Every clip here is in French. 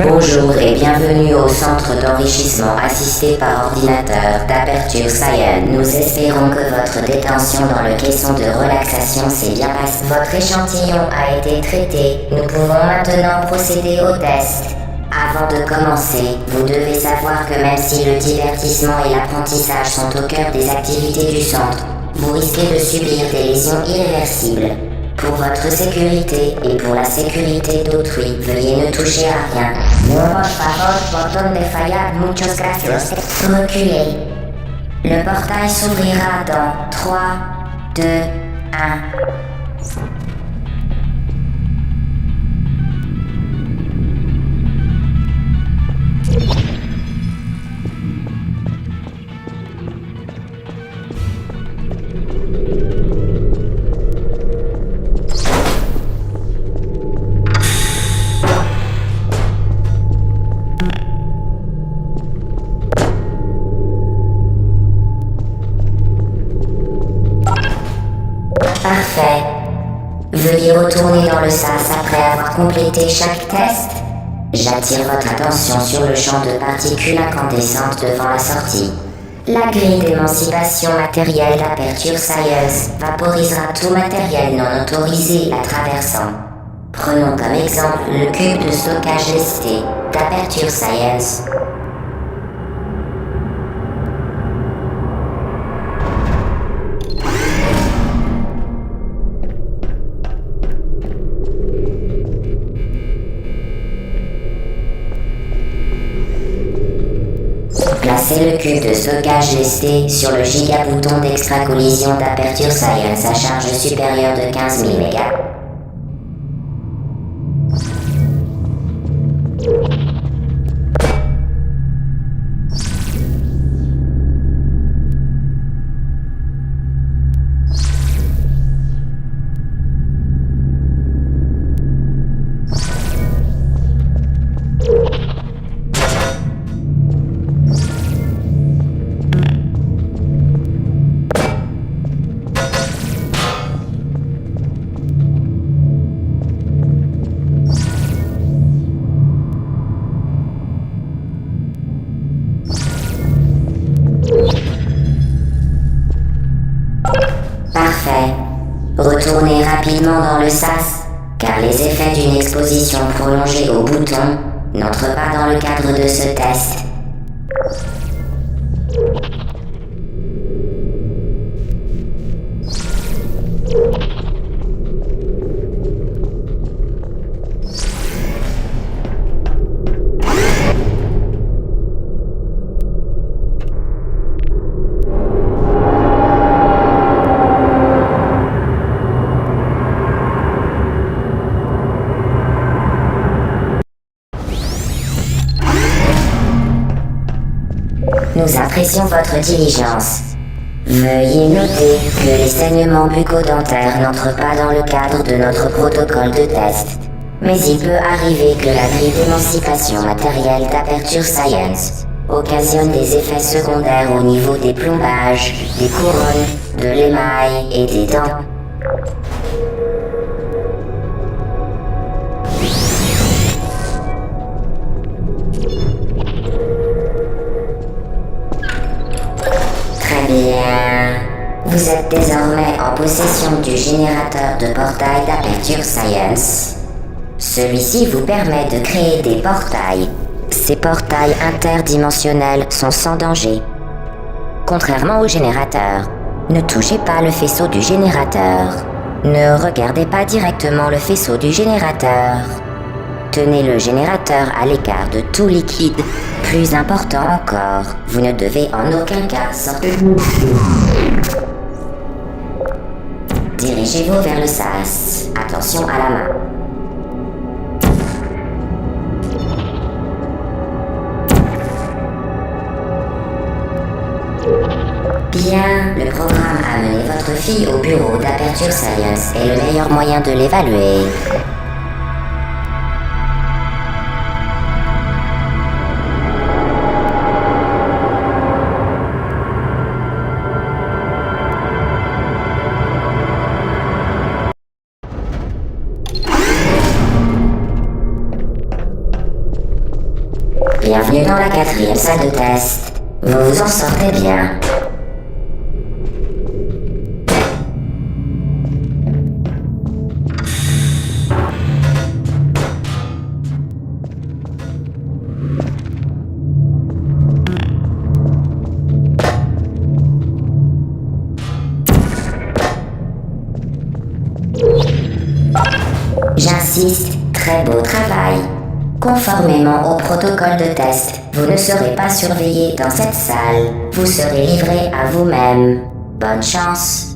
Bonjour et bienvenue au centre d'enrichissement assisté par ordinateur d'Aperture Science. Nous espérons que votre détention dans le caisson de relaxation s'est bien passée. Votre échantillon a été traité. Nous pouvons maintenant procéder au test. Avant de commencer, vous devez savoir que même si le divertissement et l'apprentissage sont au cœur des activités du centre, vous risquez de subir des lésions irréversibles. Pour votre sécurité et pour la sécurité d'autrui, veuillez ne toucher à rien. Por favor, botón de fallar, muchas gracias. Reculez. Le portail s'ouvrira dans 3, 2, 1. Parfait. Veuillez retourner dans le sas après avoir complété chaque test. J'attire votre attention sur le champ de particules incandescentes devant la sortie. La grille d'émancipation matérielle d'Aperture Science vaporisera tout matériel non autorisé la traversant. Prenons comme exemple le cube de stockage lesté d'Aperture Science. Placez le cube de stockage lesté sur le gigabouton d'extra-collision d'Aperture Science à charge supérieure de 15 000 mégas. Parfait. Retournez rapidement dans le sas, car les effets d'une exposition prolongée au bouton n'entrent pas dans le cadre de ce test. Nous apprécions votre diligence. Veuillez noter que les saignements bucco-dentaires n'entrent pas dans le cadre de notre protocole de test. Mais il peut arriver que la grille d'émancipation matérielle d'Aperture Science occasionne des effets secondaires au niveau des plombages, des couronnes, de l'émail et des dents. Bien. Vous êtes désormais en possession du générateur de portail d'Aperture Science. Celui-ci vous permet de créer des portails. Ces portails interdimensionnels sont sans danger. Contrairement au générateur, ne touchez pas le faisceau du générateur. Ne regardez pas directement le faisceau du générateur. Tenez le générateur à l'écart de tout liquide. Plus important encore, vous ne devez en aucun cas sortir. Dirigez-vous vers le sas. Attention à la main. Bien, le programme a mené votre fille au bureau d'Aperture Science est le meilleur moyen de l'évaluer. Bienvenue dans la 4e salle de test. Vous vous en sortez bien. J'insiste, très beau travail. Conformément au protocole de test, vous ne serez pas surveillé dans cette salle. Vous serez livré à vous-même. Bonne chance.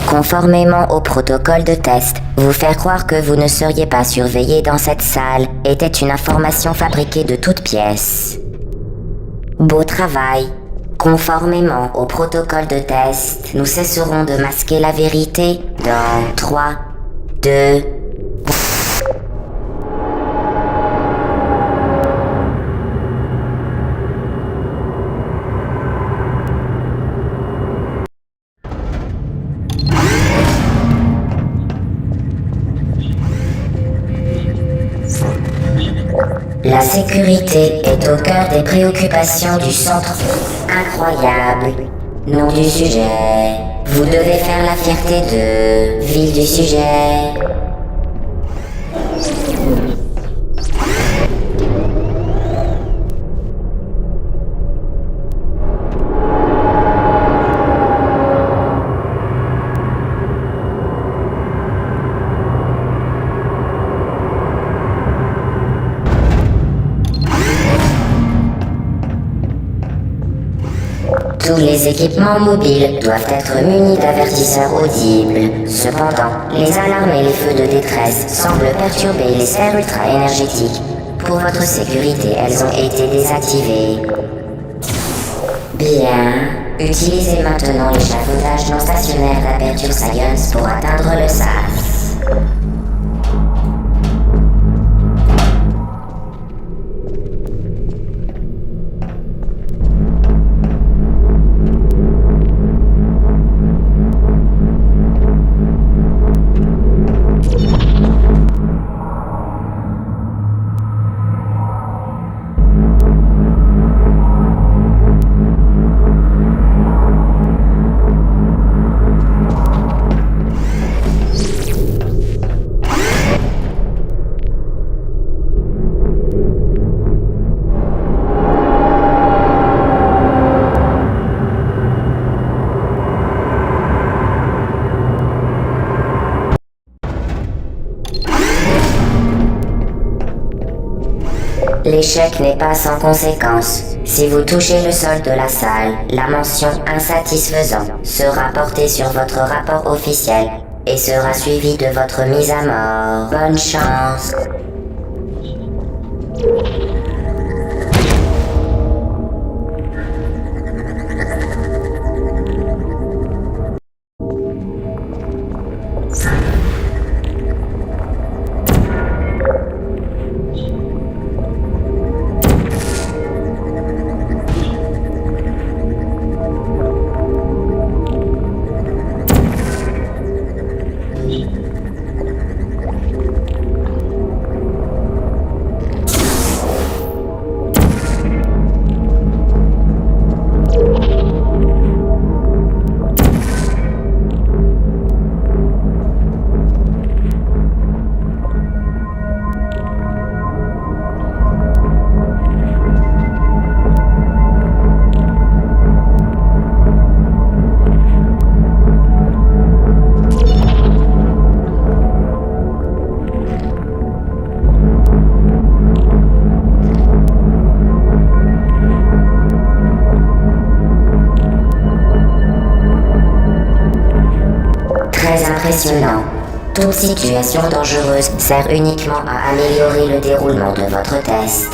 Conformément au protocole de test, vous faire croire que vous ne seriez pas surveillé dans cette salle était une information fabriquée de toutes pièces. Beau travail. Conformément au protocole de test, nous cesserons de masquer la vérité dans 3, 2... La sécurité est au cœur des préoccupations du centre. Incroyable. Nom du sujet. Vous devez faire la fierté de... Ville du sujet. Tous les équipements mobiles doivent être munis d'avertisseurs audibles. Cependant, les alarmes et les feux de détresse semblent perturber les sphères ultra-énergétiques. Pour votre sécurité, elles ont été désactivées. Bien. Utilisez maintenant l'échafaudage non stationnaire d'Aperture Science pour atteindre le SAS. L'échec n'est pas sans conséquence. Si vous touchez le sol de la salle, la mention insatisfaisant sera portée sur votre rapport officiel et sera suivie de votre mise à mort. Bonne chance. très impressionnant. Toute situation dangereuse sert uniquement à améliorer le déroulement de votre test.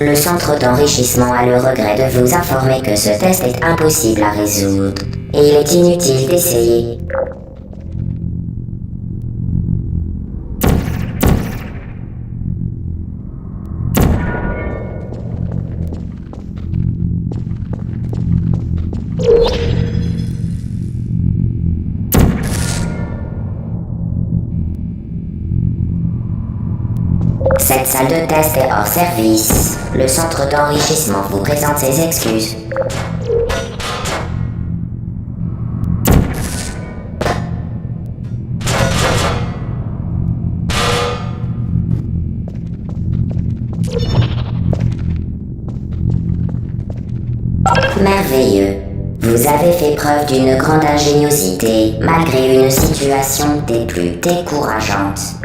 Le centre d'enrichissement a le regret de vous informer que ce test est impossible à résoudre, et il est inutile d'essayer. Cette salle de test est hors service. Le centre d'enrichissement vous présente ses excuses. Merveilleux. Vous avez fait preuve d'une grande ingéniosité, malgré une situation des plus décourageantes.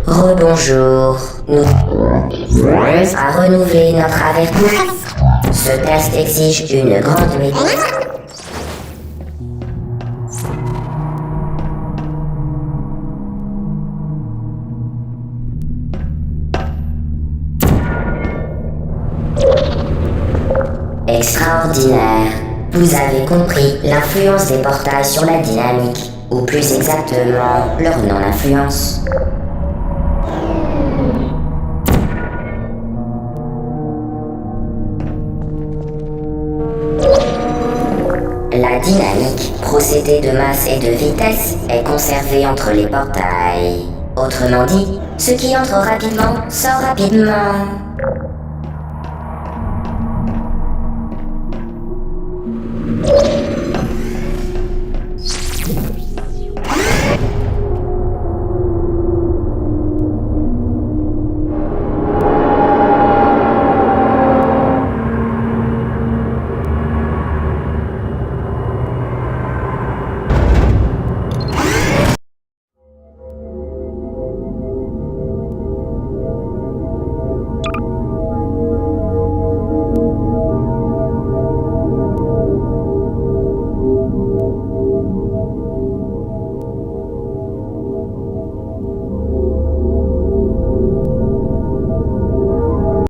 Rebonjour. Nous à renouveler notre avertissement. Ce test exige une grande maîtrise. Extraordinaire. Vous avez compris l'influence des portails sur la dynamique, ou plus exactement, leur non-influence. La dynamique, procédé de masse et de vitesse, est conservée entre les portails. Autrement dit, ce qui entre rapidement sort rapidement.